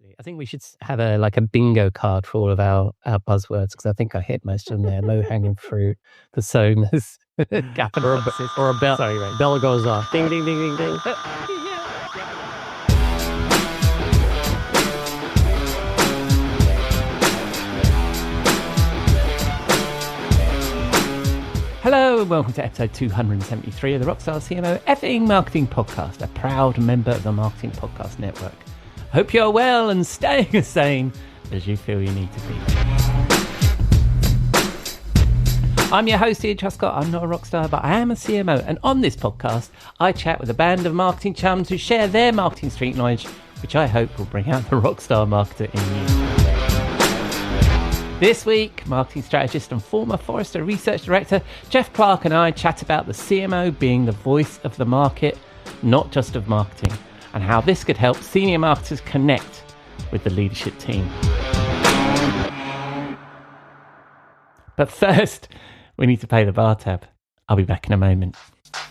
actually. I think we should have a bingo card for all of our buzzwords, because I think I hit most of them there. Low hanging fruit, personas, gap analysis. Or a bell goes off. Ding, ding, ding, ding, ding. Hello and welcome to episode 273 of the Rockstar CMO effing marketing podcast, a proud member of the Marketing Podcast Network. Hope you're well and staying as sane as you feel you need to be. I'm your host, Ian Truscott. I'm not a rock star, but I am a CMO. And on this podcast, I chat with a band of marketing chums who share their marketing street knowledge, which I hope will bring out the rockstar marketer in you. This week, marketing strategist and former Forrester research director Jeff Clark and I chat about the CMO being the voice of the market, not just of marketing, and how this could help senior marketers connect with the leadership team. But first, we need to pay the bar tab. I'll be back in a moment.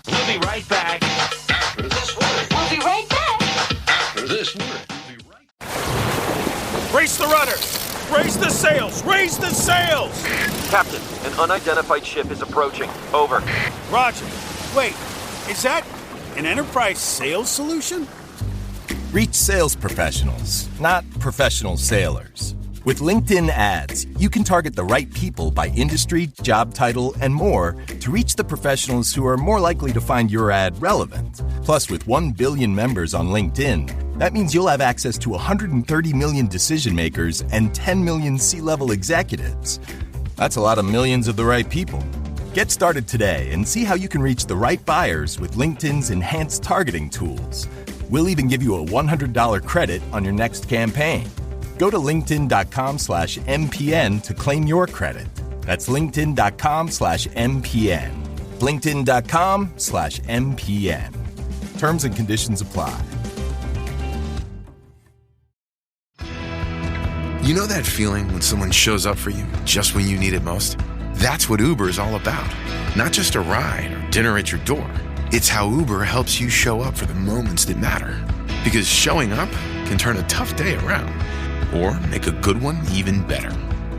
We'll be right back after this word. We'll be right back After this word. We'll be right Race the rudders! Raise the sails! Raise the sails! Captain, an unidentified ship is approaching. Over. Roger. Wait, is that an enterprise sales solution? Reach sales professionals, not professional sailors. With LinkedIn ads, you can target the right people by industry, job title, and more to reach the professionals who are more likely to find your ad relevant. Plus, with 1 billion members on LinkedIn, that means you'll have access to 130 million decision makers and 10 million C-level executives. That's a lot of millions of the right people. Get started today and see how you can reach the right buyers with LinkedIn's enhanced targeting tools. We'll even give you a $100 credit on your next campaign. Go to linkedin.com/MPN to claim your credit. That's linkedin.com/MPN. linkedin.com/MPN. Terms and conditions apply. You know that feeling when someone shows up for you just when you need it most? That's what Uber is all about. Not just a ride or dinner at your door. It's how Uber helps you show up for the moments that matter. Because showing up can turn a tough day around or make a good one even better.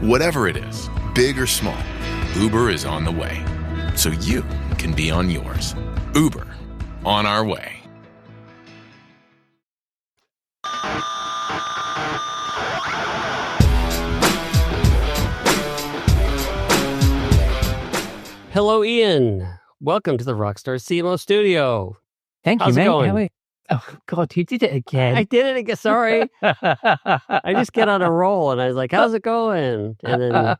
Whatever it is, big or small, Uber is on the way. So you can be on yours. Uber, on our way. Hello, Ian. Welcome to the Rockstar CMO studio. Thank you, How's it mate. going? Oh, God, you did it again. I did it again. Sorry. I just get on a roll and I was like, how's it going? And then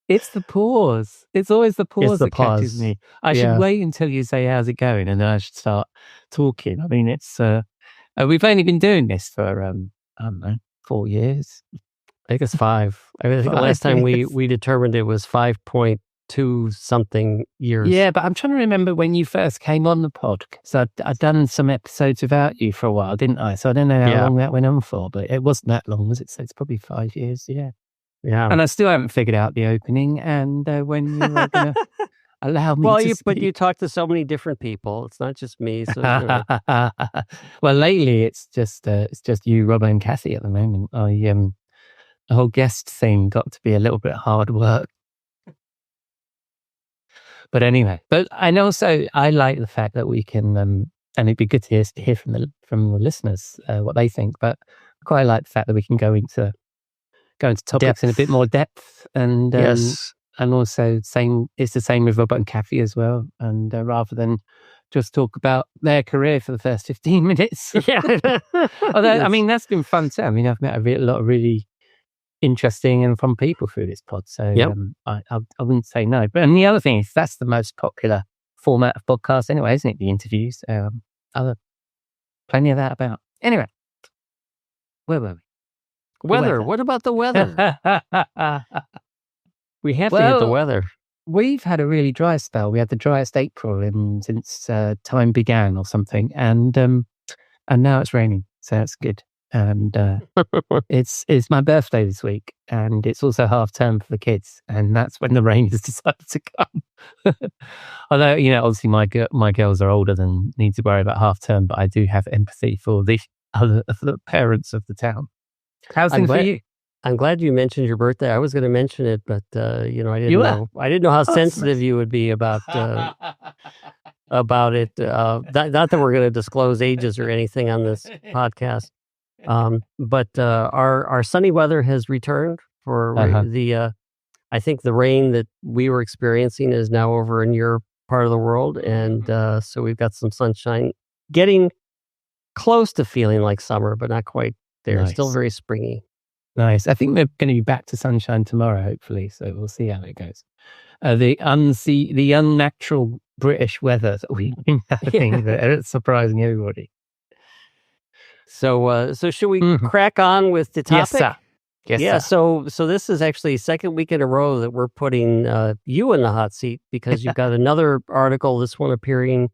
It's the pause. It's always the pause It's the that catches pause. me. I Yeah. should wait until you say, how's it going? And then I should start talking. I mean, it's, we've only been doing this for, I don't know, 4 years. I think it's 5. I think the 5 last time years. we determined it was 5.2 something years. Yeah, but I'm trying to remember when you first came on the pod. So I'd done some episodes without you for a while, didn't I? So I don't know how Yeah. long that went on for, but it wasn't that long, was it? So it's probably 5 years, yeah. Yeah. And I still haven't figured out the opening and when you were going to allow me Well, to but speak. you talk to so many different people. It's not just me. So, you know. Well, lately it's just you, Rob, and Kathy at the moment. The whole guest thing got to be a little bit hard work. But anyway, and also I like the fact that we can, and it'd be good to hear from the listeners what they think. But I quite like the fact that we can go into topics in a bit more depth, and Yes. and also it's the same with Robert and Kathy as well. And rather than just talk about their career for the first 15 minutes, Yeah. although I Yes. mean that's been fun too. I mean I've met a lot of really interesting and fun people through this pod. So Yep. I wouldn't say no. But and the other thing is that's the most popular format of podcast anyway, isn't it? The interviews. Plenty of that about. Anyway, where were Weather. What about the weather? We have to hit the Well, weather. We've had a really dry spell. We had the driest April since time began or something, and now it's raining, so that's good. And it's my birthday this week, and it's also half term for the kids, and that's when the rain has decided to come. Although, you know, obviously my girls are older than need to worry about half term, but I do have empathy for the the parents of the town. How's things for you? I'm glad you mentioned your birthday. I was going to mention it, but I didn't You were? know. I didn't know how Oh, that's sensitive nice. you would be about it. Not that we're going to disclose ages or anything on this podcast. But our sunny weather has returned for Uh-huh. I think the rain that we were experiencing is now over in your part of the world, and so we've got some sunshine, getting close to feeling like summer, but not quite there. Still Nice. very springy. Nice. I think we're going to be back to sunshine tomorrow, hopefully. So we'll see how it goes. The unnatural British weather that we've been having, it's surprising everybody. So should we crack on with the topic? Yes, sir. Yes, sir. So this is actually second week in a row that we're putting you in the hot seat because you've got another article, this one appearing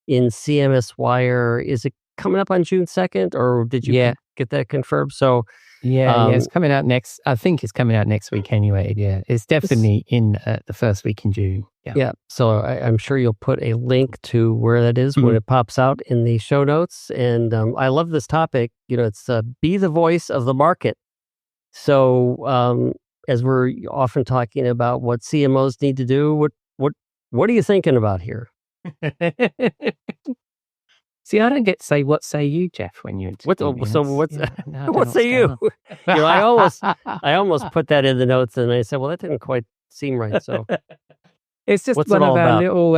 in CMS Wire. Is it coming up on June 2nd, or did you get that confirmed? So it's coming out next. I think it's coming out next week anyway. Yeah, it's definitely in the first week in June. Yeah. So I'm sure you'll put a link to where that is when it pops out in the show notes. And I love this topic. It's be the voice of the market. So as we're often talking about what CMOs need to do, what are you thinking about here? See, I don't get to say what say you, Jeff, when you interview me. What say you? I almost put that in the notes, and I said, well, that didn't quite seem right. So it's just what's one it all of our about? little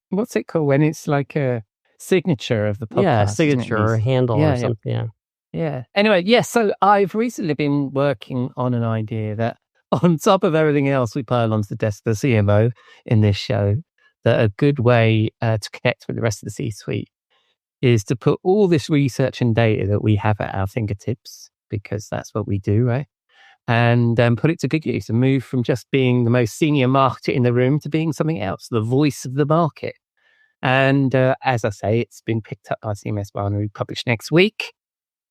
what's it called when it's like a signature of the podcast? Yeah, signature or handle or something. Yeah. Anyway, so I've recently been working on an idea that, on top of everything else we pile onto the desk of the CMO in this show, that a good way to connect with the rest of the C-suite is to put all this research and data that we have at our fingertips, because that's what we do, right? And put it to good use and move from just being the most senior marketer in the room to being something else, the voice of the market. And as I say, it's been picked up by CMS Wire and will be published next week.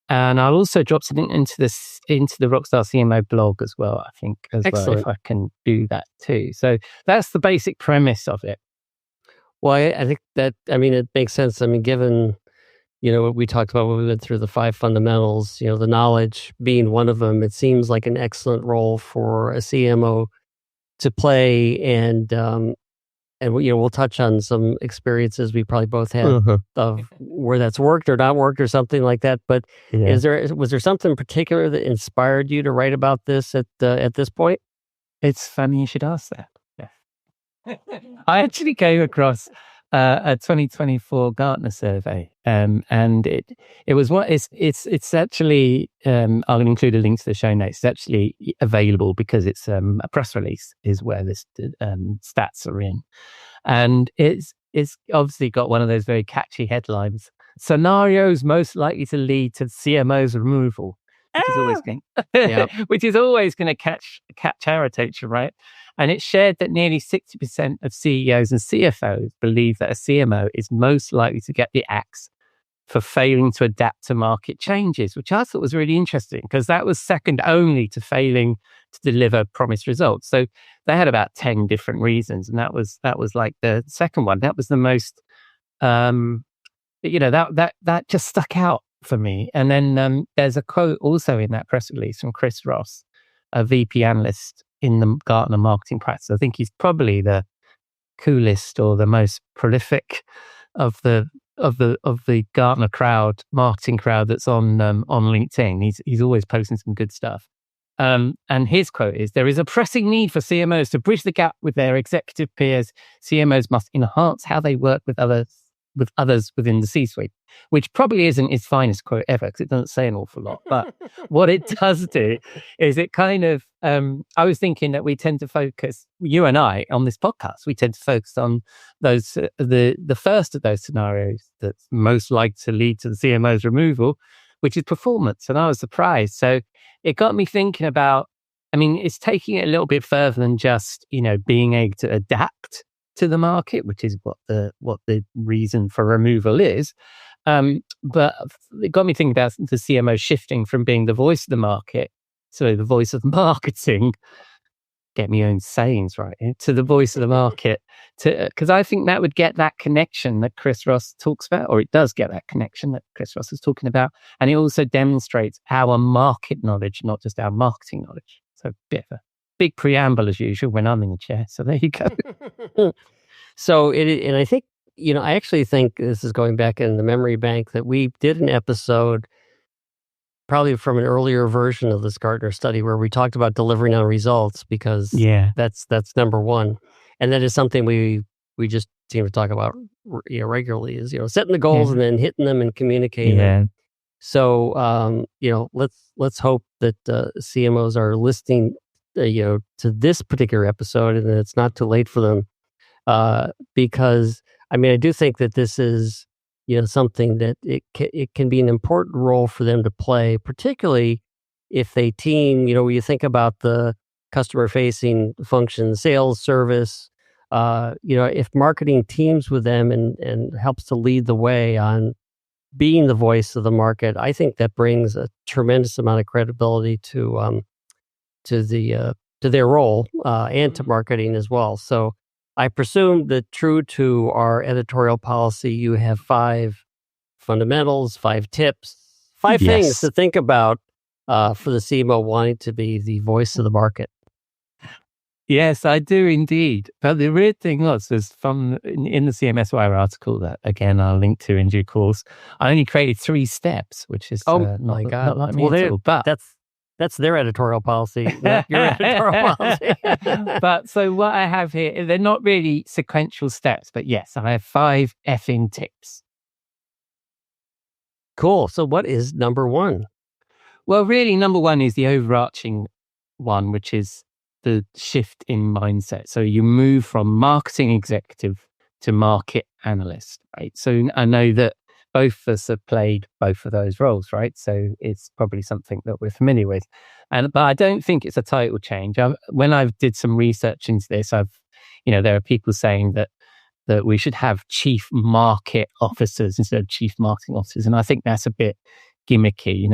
And I'll also drop something into the Rockstar CMO blog as well, I think, well, if I can do that too. So that's the basic premise of it. Well, I think that, it makes sense. Given, what we talked about when we went through the 5 fundamentals, the knowledge being one of them, it seems like an excellent role for a CMO to play. And we'll touch on some experiences we probably both had of where that's worked or not worked or something like that. But was there something particular that inspired you to write about this at this point? It's funny you should ask that. I actually came across a 2024 Gartner survey, and it was what it's actually. I'll include a link to the show notes. It's actually available because it's a press release is where this stats are in, and it's obviously got one of those very catchy headlines: scenarios most likely to lead to CMO's removal, which is always going to catch our attention, right? And it shared that nearly 60% of CEOs and CFOs believe that a CMO is most likely to get the axe for failing to adapt to market changes, which I thought was really interesting because that was second only to failing to deliver promised results. So they had about 10 different reasons, and that was like the second one. That was the most, that just stuck out for me. And then there's a quote also in that press release from Chris Ross, a VP analyst in the Gartner marketing practice. I think he's probably the coolest or the most prolific of the Gartner marketing crowd that's on LinkedIn. He's always posting some good stuff. And his quote is, "There is a pressing need for CMOs to bridge the gap with their executive peers. CMOs must enhance how they work with others within the C-suite," which probably isn't his finest quote ever because it doesn't say an awful lot. But what it does do is it kind of, I was thinking that we tend to focus, you and I, on this podcast, we tend to focus on those, the first of those scenarios that's most likely to lead to the CMO's removal, which is performance. And I was surprised. So it got me thinking about, it's taking it a little bit further than just, being able to adapt to the market, which is what the reason for removal is. But it got me thinking about the CMO shifting from being the voice of the market, so the voice of marketing, get my own sayings right, to the voice of the market, because I think that would get that connection that Chris Ross talks about, or it does get that connection that Chris Ross is talking about. And it also demonstrates our market knowledge, not just our marketing knowledge. So a bit of a big preamble as usual when I'm in the chair. So there you go. So and I think, I actually think this is going back in the memory bank that we did an episode probably from an earlier version of this Gartner study where we talked about delivering on results, because that's number one. And that is something we just seem to talk about regularly, is, setting the goals and then hitting them and communicating them. So, let's hope that CMOs are listening, to this particular episode, and that it's not too late for them. Because, I do think that this is, something that it can be an important role for them to play, particularly if they team, when you think about the customer-facing function, sales, service, if marketing teams with them and helps to lead the way on being the voice of the market, I think that brings a tremendous amount of credibility to their role and to marketing as well. So I presume that, true to our editorial policy, you have 5 fundamentals, 5 tips, 5 things to think about for the CMO wanting to be the voice of the market. Yes, I do indeed. But the weird thing was from in the CMS Wire article that, again, I'll link to in due course, I only created 3 steps, which is not like me at all. But that's their editorial policy, not your editorial policy. But so what I have here, they're not really sequential steps, but yes, I have 5 effing tips. Cool. So what is number 1? Well, really, number 1 is the overarching one, which is the shift in mindset. So you move from marketing executive to market analyst, right? So I know that both of us have played both of those roles, right? So it's probably something that we're familiar with. But I don't think it's a title change. When I did some research into this, there are people saying that we should have chief market officers instead of chief marketing officers. And I think that's a bit gimmicky.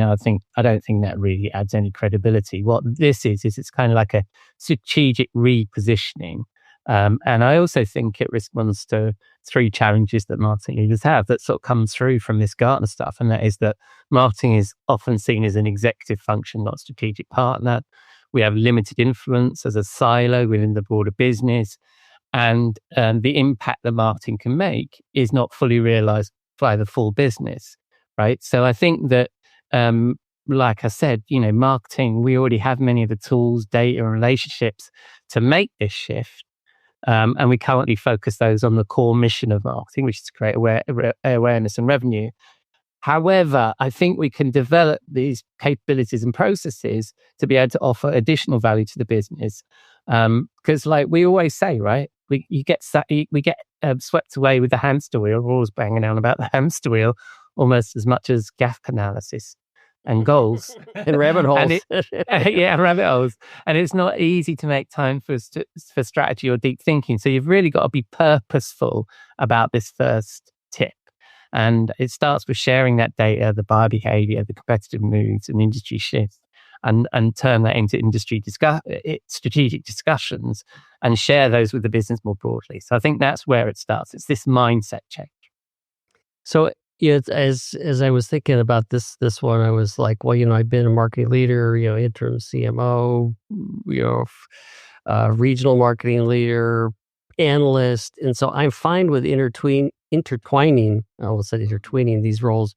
I don't think that really adds any credibility. What this is it's kind of like a strategic repositioning. And I also think it responds to 3 challenges that marketing leaders have that sort of comes through from this Gartner stuff. And that is that marketing is often seen as an executive function, not a strategic partner. We have limited influence as a silo within the broader business. And the impact that marketing can make is not fully realized by the full business, right? So I think that, like I said, marketing, we already have many of the tools, data, and relationships to make this shift. And we currently focus those on the core mission of marketing, which is to create awareness and revenue. However, I think we can develop these capabilities and processes to be able to offer additional value to the business. Because like we always say, right, we get swept away with the hamster wheel. We're always banging on about the hamster wheel almost as much as gap analysis and goals and rabbit holes. Rabbit holes. And it's not easy to make time for strategy or deep thinking. So you've really got to be purposeful about this first tip. And it starts with sharing that data, the buyer behavior, the competitive moves and industry shifts, and turn that into strategic discussions and share those with the business more broadly. So I think that's where it starts. It's this mindset change. So as I was thinking about this one, I was like, well, I've been a marketing leader, interim CMO, regional marketing leader, analyst. And so I'm fine with intertwining these roles.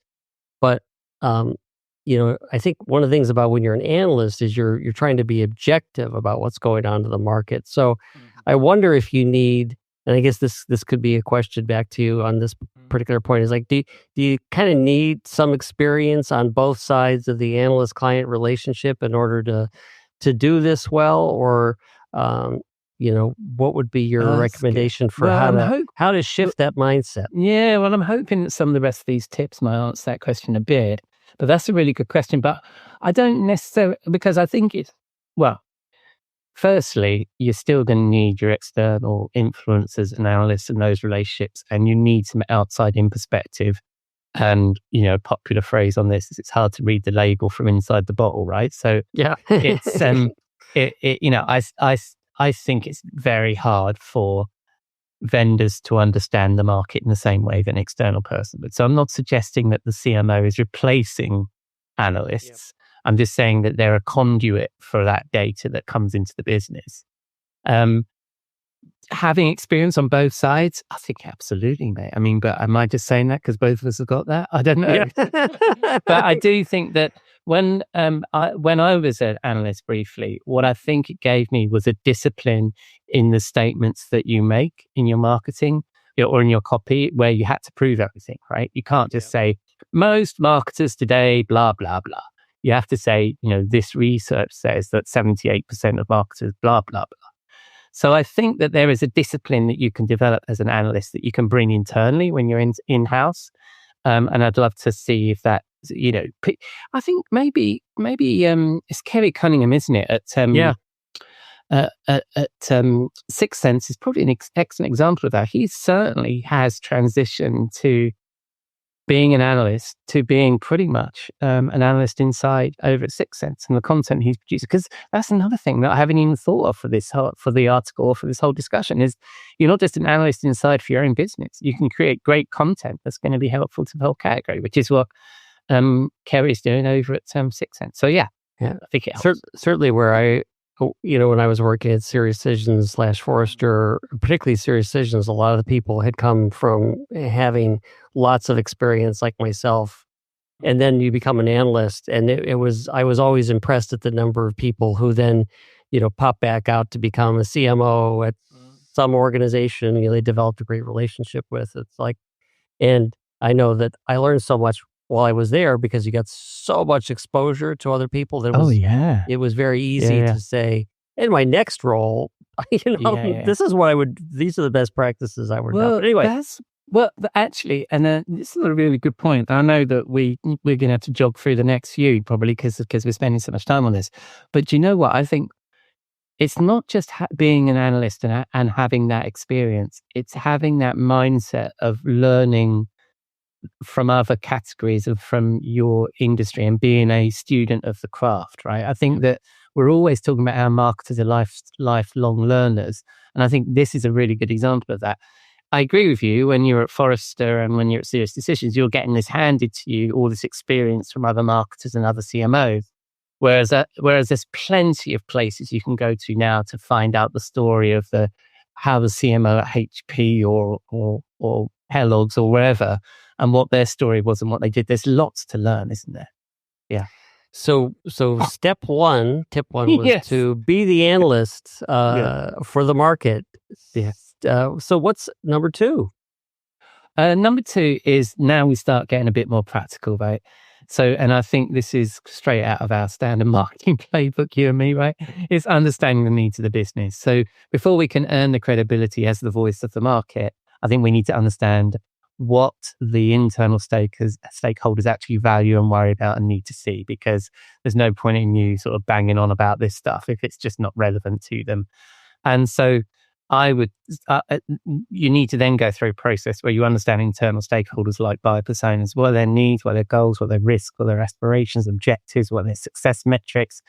But, I think one of the things about when you're an analyst is you're trying to be objective about what's going on to the market. So I wonder if you need, and I guess this could be a question back to you on this particular point, is like, do you kind of need some experience on both sides of the analyst-client relationship in order to do this well? Or, what would be your recommendation for how to shift that mindset? Yeah, well, I'm hoping that some of the rest of these tips might answer that question a bit. But that's a really good question. But I don't necessarily, because I think firstly, you're still going to need your external influencers and analysts and those relationships, and you need some outside-in perspective. And, a popular phrase on this is it's hard to read the label from inside the bottle, right? So yeah, it's, I think it's very hard for vendors to understand the market in the same way that an external person would. So I'm not suggesting that the CMO is replacing analysts. I'm just saying that they're a conduit for that data that comes into the business. Having experience on both sides, I think absolutely, mate. I mean, but am I just saying that because both of us have got that? I don't know. But I do think that when I was an analyst briefly, what I think it gave me was a discipline in the statements that you make in your marketing or in your copy, where you had to prove everything, right? You can't just say, most marketers today, blah, blah, blah. You have to say, this research says that 78% of marketers, blah, blah, blah. So I think that there is a discipline that you can develop as an analyst that you can bring internally when you're in-house. And I'd love to see if that, I think maybe it's Kerry Cunningham, isn't it? At Sixth Sense is probably an excellent example of that. He certainly has transitioned to being an analyst to being pretty much an analyst inside over at Sixth Sense and the content he's producing. Because that's another thing that I haven't even thought of for the article or for this whole discussion is you're not just an analyst inside for your own business. You can create great content that's going to be helpful to the whole category, which is what Kerry's doing over at Sixth Sense. So I think it helps. Certainly where when I was working at SiriusDecisions / Forrester, particularly SiriusDecisions, a lot of the people had come from having lots of experience like myself. And then you become an analyst. And I was always impressed at the number of people who then, pop back out to become a CMO at some organization, they developed a great relationship with. It's like, and I know that I learned so much while I was there because you got so much exposure to other people that it was very easy to say, in my next role, this is what these are the best practices I would know. But anyway. Actually, and this is a really good point. I know that we're going to have to jog through the next few probably because we're spending so much time on this. But do you know what? I think it's not just being an analyst and having that experience. It's having that mindset of learning from other categories of from your industry and being a student of the craft, right? I think that we're always talking about our marketers are lifelong learners. And I think this is a really good example of that. I agree with you. When you're at Forrester and when you're at SiriusDecisions, you're getting this handed to you, all this experience from other marketers and other CMOs. Whereas there's plenty of places you can go to now to find out the story of how the CMO at HP or Kellogg's or wherever and what their story was and what they did. There's lots to learn, isn't there? Yeah. So tip one was to be the analyst for the market. Yeah. So what's number two? Number two is now we start getting a bit more practical, right? So, and I think this is straight out of our standard marketing playbook, you and me, right? It's understanding the needs of the business. So before we can earn the credibility as the voice of the market, I think we need to understand what the internal stakeholders actually value and worry about and need to see, because there's no point in you sort of banging on about this stuff if it's just not relevant to them. And so you need to then go through a process where you understand internal stakeholders like buyer personas, what are their needs, what are their goals, what are their risks, what are their aspirations, objectives, what are their success metrics,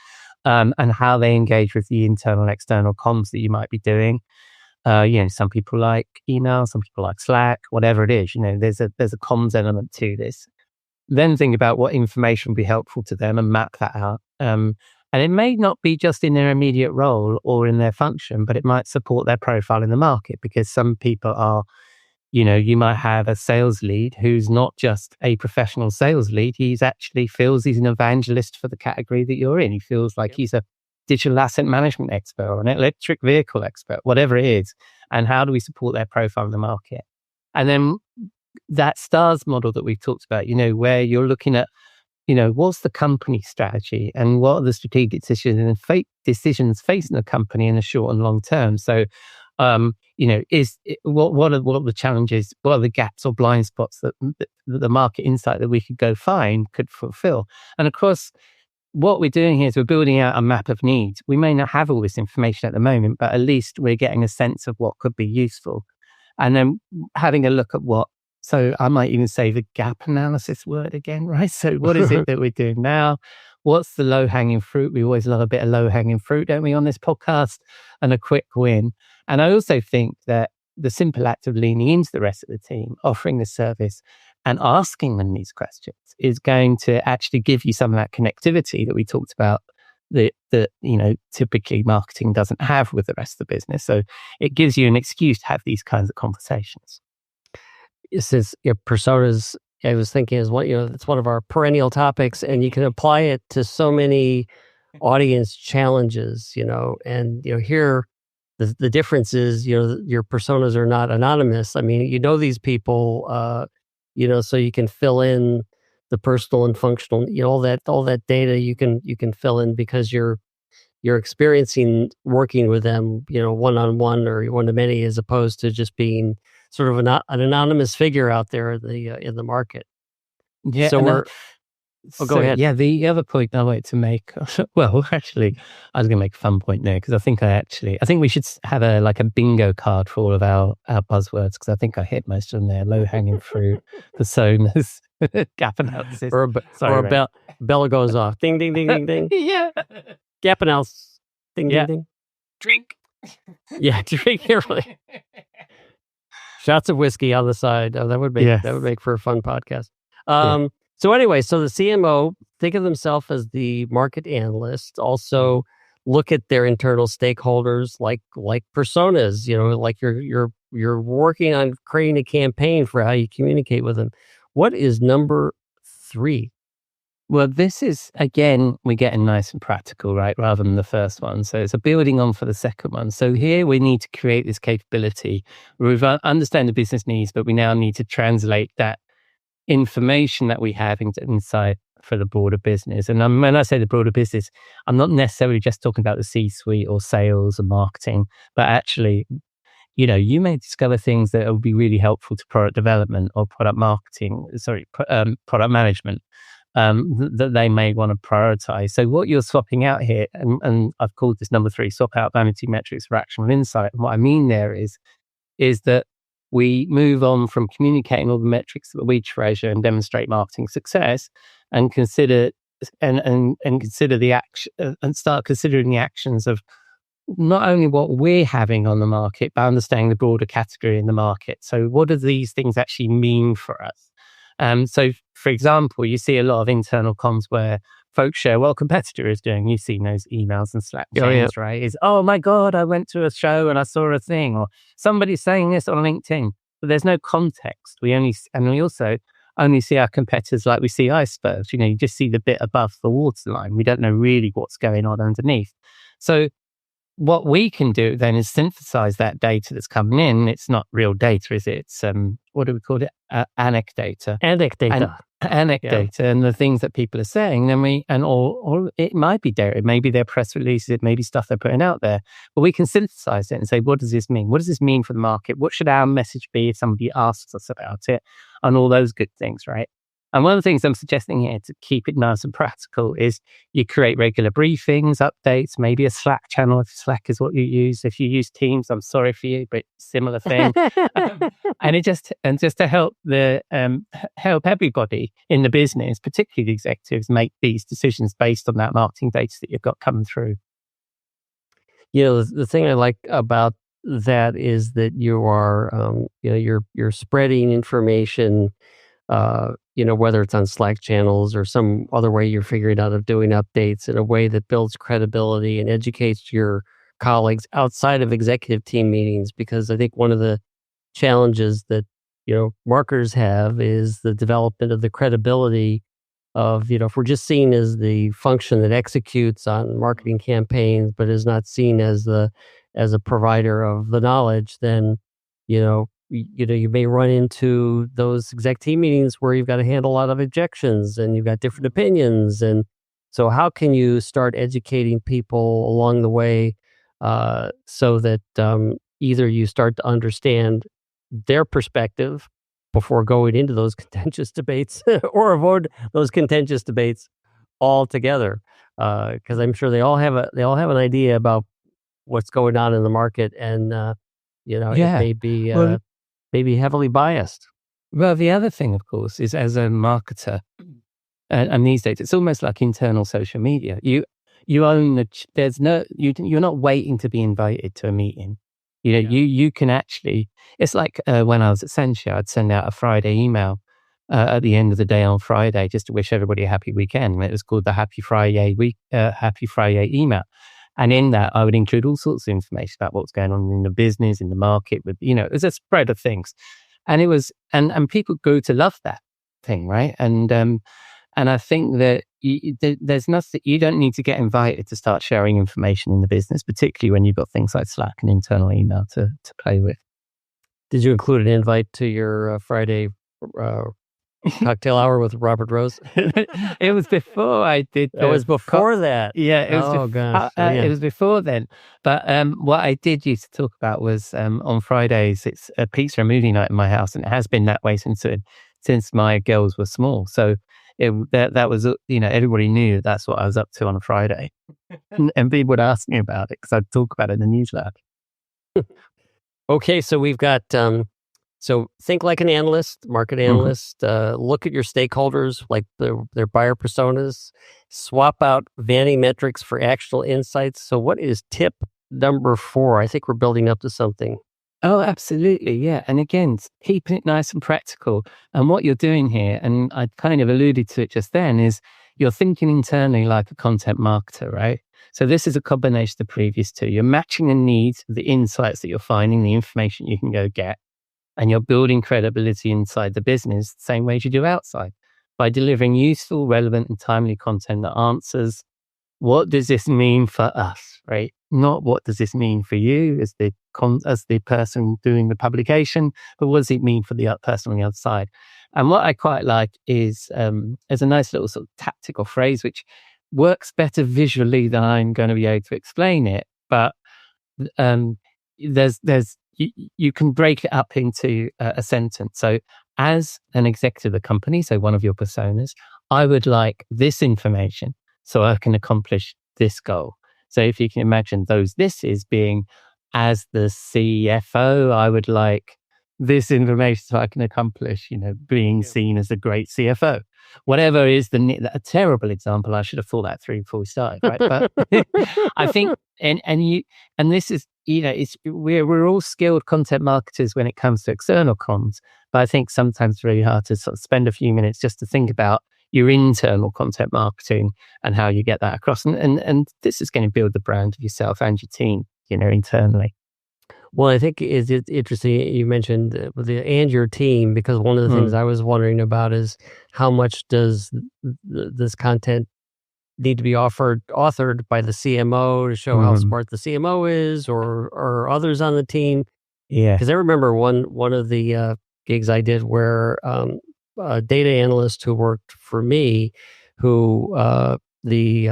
and how they engage with the internal and external comms that you might be doing. Some people like email, some people like Slack, whatever it is, there's a comms element to this. Then think about what information would be helpful to them and map that out. And it may not be just in their immediate role or in their function, but it might support their profile in the market, because some people are, you might have a sales lead who's not just a professional sales lead. He's actually feels he's an evangelist for the category that you're in. He feels like he's a digital asset management expert or an electric vehicle expert, whatever it is. And how do we support their profile in the market? And then that STARS model that we've talked about, where you're looking at, what's the company strategy and what are the strategic decisions facing the company in the short and long term? So, what are the challenges? What are the gaps or blind spots that the market insight that we could go find could fulfill? And of course, what we're doing here is we're building out a map of needs. We may not have all this information at the moment, but at least we're getting a sense of what could be useful. And then having a look at so I might even say the gap analysis word again, right? So what is it that we're doing now? what's the low-hanging fruit? We always love a bit of low-hanging fruit, don't we, on this podcast, and a quick win. And I also think that the simple act of leaning into the rest of the team, offering the service and asking them these questions is going to actually give you some of that connectivity that we talked about that typically marketing doesn't have with the rest of the business. So it gives you an excuse to have these kinds of conversations. Since your personas, I was thinking is it's one of our perennial topics, and you can apply it to so many audience challenges, and here the difference is, your personas are not anonymous. I mean, these people, so you can fill in the personal and functional, all that data you can fill in because you're experiencing working with them, one-on-one or one-to-many, as opposed to just being sort of an anonymous figure out there in the market. Yeah. So go ahead. Yeah, the other point I wanted to make, well, actually, I was going to make a fun point there because I think we should have a bingo card for all of our buzzwords, because I think I hit most of them there. Low-hanging fruit, personas, gap analysis. Or a bell goes off. Ding, ding, ding, ding, ding. Yeah. Gap analysis. Ding, Yeah. ding, ding. Drink. Yeah, drink carefully. Shots of whiskey on the side. That would make for a fun podcast. So anyway, so the CMO think of themselves as the market analyst. Also, look at their internal stakeholders like personas. Like you're working on creating a campaign for how you communicate with them. What is number 3? Well, this is, again, we're getting nice and practical, right, rather than the first one. So it's a building on for the second one. So here we need to create this capability where we understand the business needs, but we now need to translate that information that we have into insight for the broader business. And when I say the broader business, I'm not necessarily just talking about the C-suite or sales or marketing, but actually, you may discover things that will be really helpful to product development or product management. That they may want to prioritize. So what you're swapping out here, and I've called this number 3, swap out vanity metrics for actionable insight. And what I mean there is that we move on from communicating all the metrics that we treasure and demonstrate marketing success, and consider consider the action and start considering the actions of not only what we're having on the market, but understanding the broader category in the market. So what do these things actually mean for us? So, for example, you see a lot of internal comms where folks share what a competitor is doing. You've seen those emails and Slack chains, right? Is, oh my God, I went to a show and I saw a thing, or somebody's saying this on LinkedIn, but there's no context. We also only see our competitors like we see icebergs. You just see the bit above the waterline. We don't know really what's going on underneath. So what we can do then is synthesize that data that's coming in. It's not real data, is it? It's what do we call it? Anecdata. Anecdata, and the things that people are saying. Then or it might be data. It may be their press releases. It may be stuff they're putting out there. But we can synthesize it and say, what does this mean? What does this mean for the market? What should our message be if somebody asks us about it? And all those good things, right? And one of the things I'm suggesting here to keep it nice and practical is you create regular briefings, updates, maybe a Slack channel if Slack is what you use. If you use Teams, I'm sorry for you, but similar thing. And just to help help everybody in the business, particularly the executives, make these decisions based on that marketing data that you've got coming through. The thing I like about that is that you are, you're spreading information. Whether it's on Slack channels or some other way you're figuring out of doing updates in a way that builds credibility and educates your colleagues outside of executive team meetings. Because I think one of the challenges that, marketers have is the development of the credibility of, if we're just seen as the function that executes on marketing campaigns, but is not seen as a provider of the knowledge, then, you may run into those exec team meetings where you've got to handle a lot of objections and you've got different opinions. And so how can you start educating people along the way so that either you start to understand their perspective before going into those contentious debates or avoid those contentious debates altogether? Because I'm sure they all have an idea about what's going on in the market, and it may be heavily biased. Well, the other thing, of course, is as a marketer, And these days, it's almost like internal social media. You own you're not waiting to be invited to a meeting. You can actually. It's like when I was at Accenture, I'd send out a Friday email at the end of the day on Friday just to wish everybody a happy weekend. And it was called the Happy Friday email. And in that, I would include all sorts of information about what's going on in the business, in the market. It was a spread of things, and it was, and people grew to love that thing, right? And I think that there's nothing, you don't need to get invited to start sharing information in the business, particularly when you've got things like Slack and internal email to play with. Did you include an invite to your Friday cocktail hour with Robert Rose? It was before I did. It was before that. Yeah, it was. Gosh. It was before then. But what I did used to talk about was on Fridays. It's a pizza and movie night in my house, and it has been that way since my girls were small. So that was everybody knew that's what I was up to on a Friday, and people would ask me about it because I'd talk about it in the newsletter. Okay, so we've got. So think like an analyst, market analyst. Look at your stakeholders, like their buyer personas. Swap out vanity metrics for actionable insights. So what is tip number 4? I think we're building up to something. Oh, absolutely, yeah. And again, keeping it nice and practical. And what you're doing here, and I kind of alluded to it just then, is you're thinking internally like a content marketer, right? So this is a combination of the previous two. You're matching the needs, the insights that you're finding, the information you can go get. And you're building credibility inside the business the same way as you do outside by delivering useful, relevant, and timely content that answers what does this mean for us, right? Not what does this mean for you as the person doing the publication, but what does it mean for the person on the other side? And what I quite like is there's a nice little sort of tactical phrase which works better visually than I'm going to be able to explain it, but you can break it up into a sentence. So as an executive of the company, so one of your personas, I would like this information so I can accomplish this goal. So if you can imagine those thises being, as the CFO, I would like this information so I can accomplish, being seen as a great CFO. Whatever is a terrible example, I should have thought that through before we started, right? But I think, and this is, we're all skilled content marketers when it comes to external comms, but I think sometimes it's really hard to sort of spend a few minutes just to think about your internal content marketing and how you get that across. And this is going to build the brand of yourself and your team, internally. Well, I think it's interesting you mentioned and your team, because one of the things I was wondering about is how much does this content need to be authored by the CMO to show how smart the CMO is, or others on the team. Yeah, because I remember one of the gigs I did where a data analyst who worked for me, who the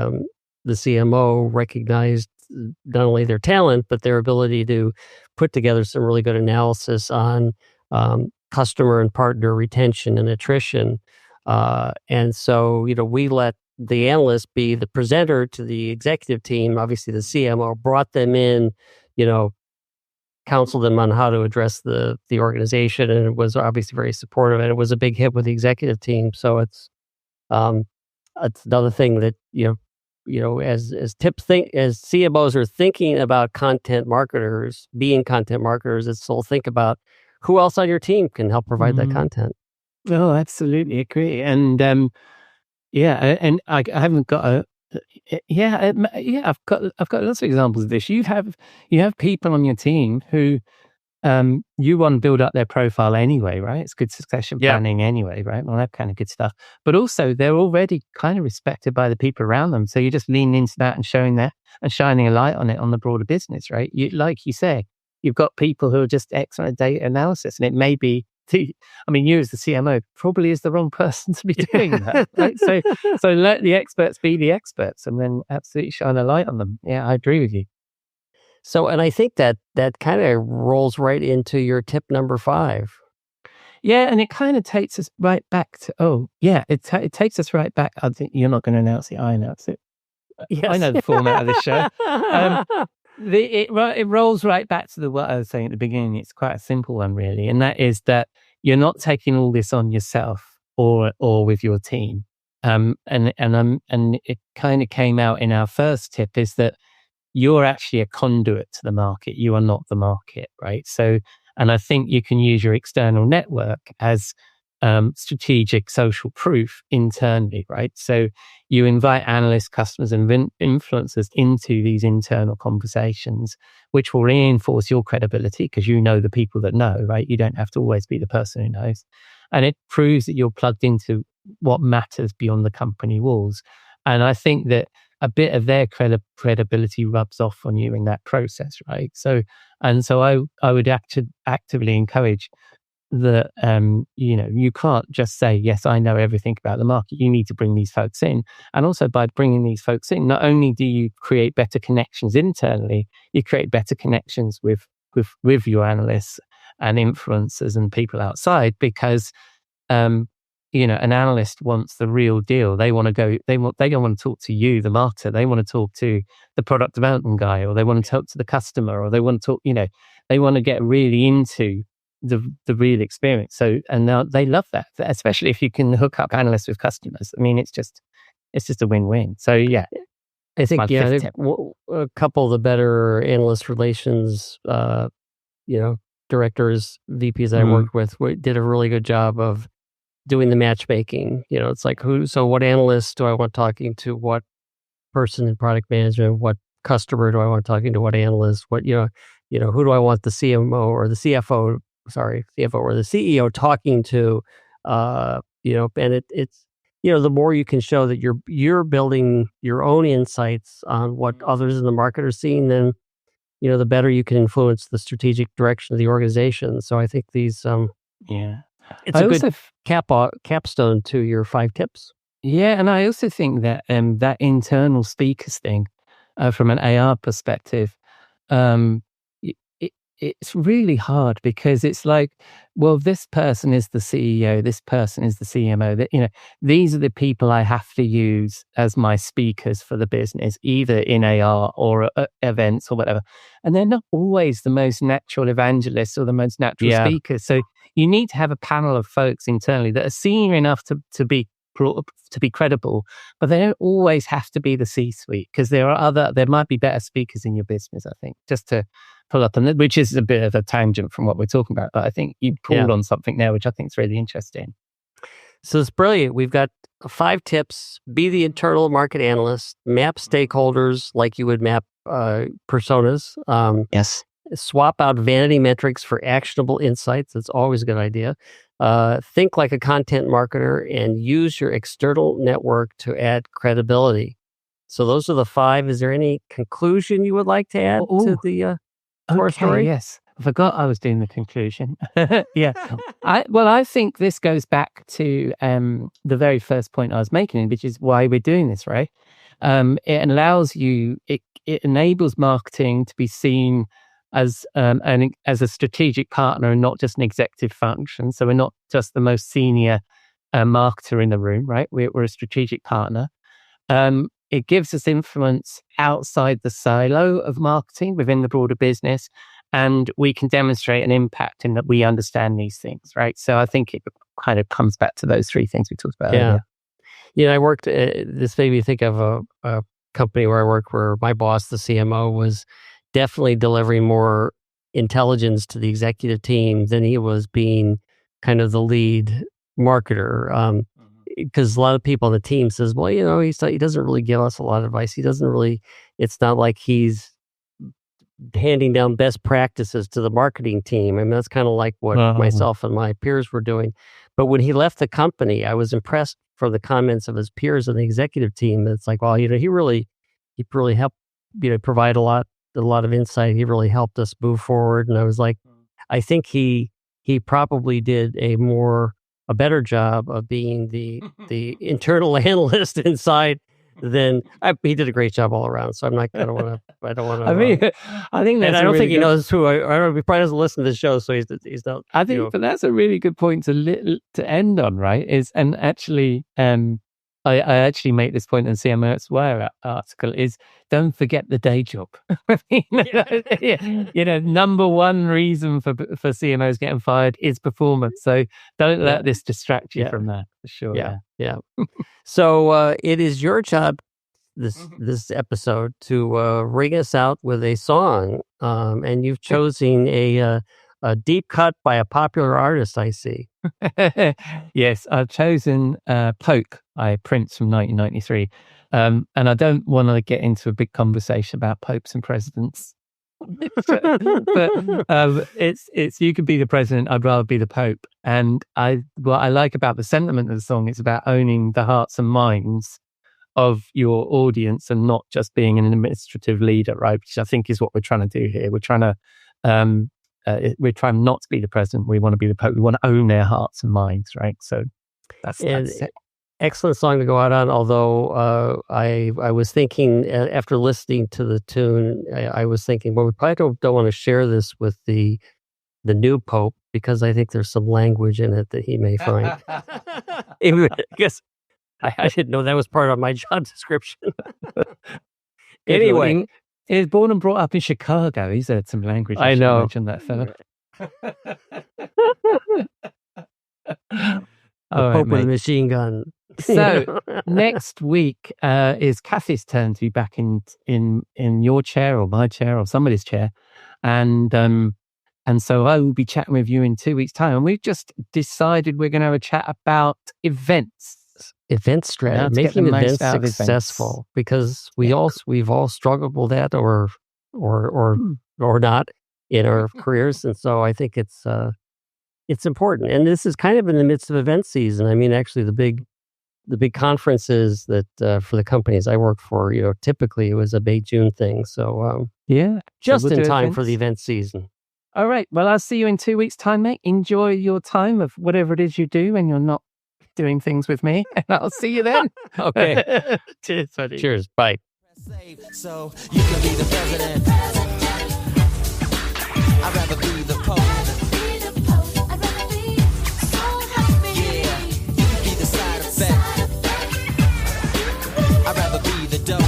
CMO recognized not only their talent but their ability to put together some really good analysis on customer and partner retention and attrition, and so we let the analyst be the presenter to the executive team. Obviously, the CMO brought them in, counseled them on how to address the organization, and it was obviously very supportive. And it was a big hit with the executive team. So it's another thing that as CMOs are thinking about content marketers, being content marketers, it's so think about who else on your team can help provide that content. Oh, absolutely agree. And and I haven't got I've got lots of examples of this. You have people on your team who you want to build up their profile anyway, right? It's good succession planning anyway, right? All that kind of good stuff. But also they're already kind of respected by the people around them. So you just lean into that and showing that and shining a light on it on the broader business, right? Like you say, you've got people who are just excellent at data analysis, and it may be you as the CMO probably is the wrong person to be doing that, right? So let the experts be the experts, and then absolutely shine a light on them. Yeah, I agree with you. So, and I think that kind of rolls right into your tip number 5. Yeah, and it kind of takes us right back to, it takes us right back. I think you're not going to announce it. I announce it. Yes. I know the format of the show. It rolls right back to what I was saying at the beginning. It's quite a simple one, really, and that is that you're not taking all this on yourself or with your team. And it kind of came out in our first tip is that you're actually a conduit to the market. You are not the market, right? So, and I think you can use your external network as strategic social proof internally, right? So you invite analysts, customers, and influencers into these internal conversations, which will reinforce your credibility because you know the people that know, right? You don't have to always be the person who knows. And it proves that you're plugged into what matters beyond the company walls. And I think that a bit of their credibility rubs off on you in that process, right? So I would actively encourage that you can't just say, yes, I know everything about the market. You need to bring these folks in. And also by bringing these folks in, not only do you create better connections internally, you create better connections with your analysts and influencers and people outside, because an analyst wants the real deal. They want to go, they don't want to talk to you, the marketer. They want to talk to the product development guy, or they want to talk to the customer, or they want to talk, they want to get really into the real experience. So, and now they love that, especially if you can hook up analysts with customers. I mean, it's just a win-win. So yeah, I think a couple of the better analyst relations, directors, VPs I worked with did a really good job of doing the matchmaking. It's like what analyst do I want talking to what person in product management, what customer do I want talking to what analyst, what, who do I want the CMO or the CFO or the CEO talking to, and it's, the more you can show that you're building your own insights on what others in the market are seeing, then, the better you can influence the strategic direction of the organization. So I think these, it's a good capstone to your 5 tips. Yeah, and I also think that that internal speakers thing, from an AR perspective, it's really hard because it's like, well, this person is the CEO, this person is the CMO. That these are the people I have to use as my speakers for the business, either in AR or events or whatever. And they're not always the most natural evangelists or the most natural speakers. So you need to have a panel of folks internally that are senior enough to be credible, but they don't always have to be the C-suite, because there might be better speakers in your business, I think, just to pull up on that, which is a bit of a tangent from what we're talking about. But I think you pulled on something there, which I think is really interesting. So it's brilliant. We've got 5 tips. Be the internal market analyst, map stakeholders like you would map personas. Yes. Swap out vanity metrics for actionable insights. That's always a good idea. Think like a content marketer and use your external network to add credibility. So those are the 5. Is there any conclusion you would like to add to the story? Yes. I forgot I was doing the conclusion. Yeah. I think this goes back to the very first point I was making, which is why we're doing this, right? It allows you, it enables marketing to be seen as a strategic partner and not just an executive function. So we're not just the most senior marketer in the room, right? We're a strategic partner. It gives us influence outside the silo of marketing within the broader business, and we can demonstrate an impact in that we understand these things, right? So I think it kind of comes back to those 3 things we talked about earlier. I worked, this made me think of a company where I worked where my boss, the CMO, was definitely delivering more intelligence to the executive team than he was being kind of the lead marketer. Because a lot of people on the team says, well, he doesn't really give us a lot of advice. He doesn't really, it's not like he's handing down best practices to the marketing team. I mean, that's kind of like what myself and my peers were doing. But when he left the company, I was impressed from the comments of his peers on the executive team. It's like, well, he really helped, provide a lot of insight. He really helped us move forward. And I was like, I think he probably did a better job of being the internal analyst inside than he did a great job all around. So I don't want to. I mean, I think that's. And I don't think he knows who I don't. He probably doesn't listen to the show, so he's not. I think, but that's a really good point to end on, right? And actually, I actually make this point in the CMOs Wire article is don't forget the day job. Number one reason for CMOs getting fired is performance. So don't let this distract you from that, for sure. Yeah. So it is your job this episode to ring us out with a song, and you've chosen a deep cut by a popular artist, I see. Yes, I've chosen Pope by Prince from 1993. And I don't want to get into a big conversation about popes and presidents. but it's you could be the president, I'd rather be the Pope. And what I like about the sentiment of the song, it's about owning the hearts and minds of your audience and not just being an administrative leader, right? Which I think is what we're trying to do here. We're trying not to be the president. We want to be the Pope. We want to own their hearts and minds, right? So that's it. Excellent song to go out on. Although I was thinking after listening to the tune, I was thinking, well, we probably don't want to share this with the new Pope because I think there's some language in it that he may find. I guess I didn't know that was part of my job description. Anyway. He was born and brought up in Chicago. He's heard some language. I know. Imagine that fella. Pope with a machine gun. So next week is Kathy's turn to be back in your chair or my chair or somebody's chair, and so I will be chatting with you in 2 weeks' time. And we've just decided we're going to have a chat about events. Event strategy, making events successful, because we've all struggled with that or not in our careers, and so I think it's important. And this is kind of in the midst of event season. I mean, actually, the big conferences that for the companies I work for, typically it was a May-June thing. So just in time for the event season. All right. Well, I'll see you in 2 weeks' time, mate. Enjoy your time of whatever it is you do when you're not doing things with me, and I'll see you then. Okay. Cheers, buddy. Cheers. Bye. So you can be the president. I'd rather be the Pope. Yeah, you can be the side effect. I'd rather be the dope.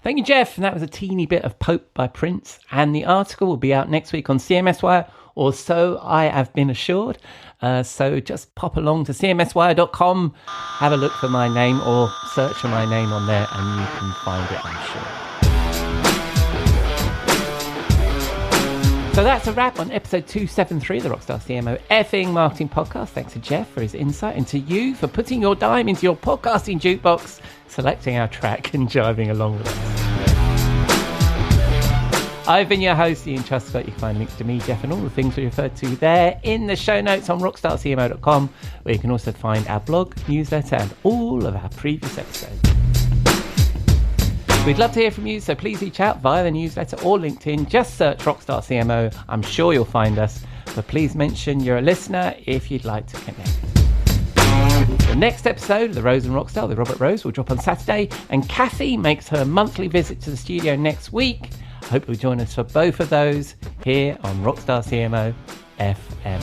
Thank you, Jeff. And that was a teeny bit of Pope by Prince. And the article will be out next week on CMS Wire, or so I have been assured. So just pop along to cmswire.com, have a look for my name or search for my name on there, and you can find it, I'm sure. So that's a wrap on episode 273 of the Rockstar CMO effing marketing podcast. Thanks to Jeff for his insight, and to you for putting your dime into your podcasting jukebox, selecting our track and jiving along with us. I've been your host, Ian Truscott. You can find links to me, Jeff, and all the things we referred to there in the show notes on rockstarcmo.com, where you can also find our blog, newsletter, and all of our previous episodes. We'd love to hear from you, so please reach out via the newsletter or LinkedIn. Just search Rockstar CMO. I'm sure you'll find us. But please mention you're a listener if you'd like to connect. The next episode of The Rose and Rockstar with Robert Rose will drop on Saturday, and Kathy makes her monthly visit to the studio next week. I hope you'll join us for both of those here on Rockstar CMO FM.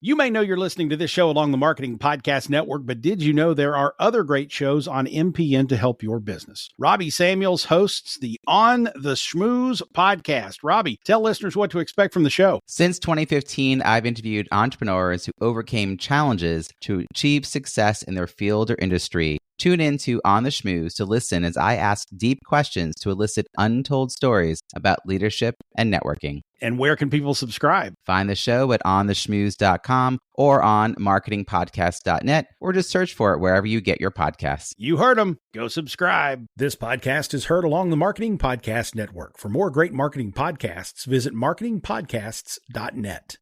You may know you're listening to this show along the Marketing Podcast Network, but did you know there are other great shows on MPN to help your business? Robbie Samuels hosts the On the Schmooze podcast. Robbie, tell listeners what to expect from the show. Since 2015, I've interviewed entrepreneurs who overcame challenges to achieve success in their field or industry. Tune in to On the Schmooze to listen as I ask deep questions to elicit untold stories about leadership and networking. And where can people subscribe? Find the show at ontheschmooze.com or on marketingpodcast.net, or just search for it wherever you get your podcasts. You heard them. Go subscribe. This podcast is heard along the Marketing Podcast Network. For more great marketing podcasts, visit marketingpodcasts.net.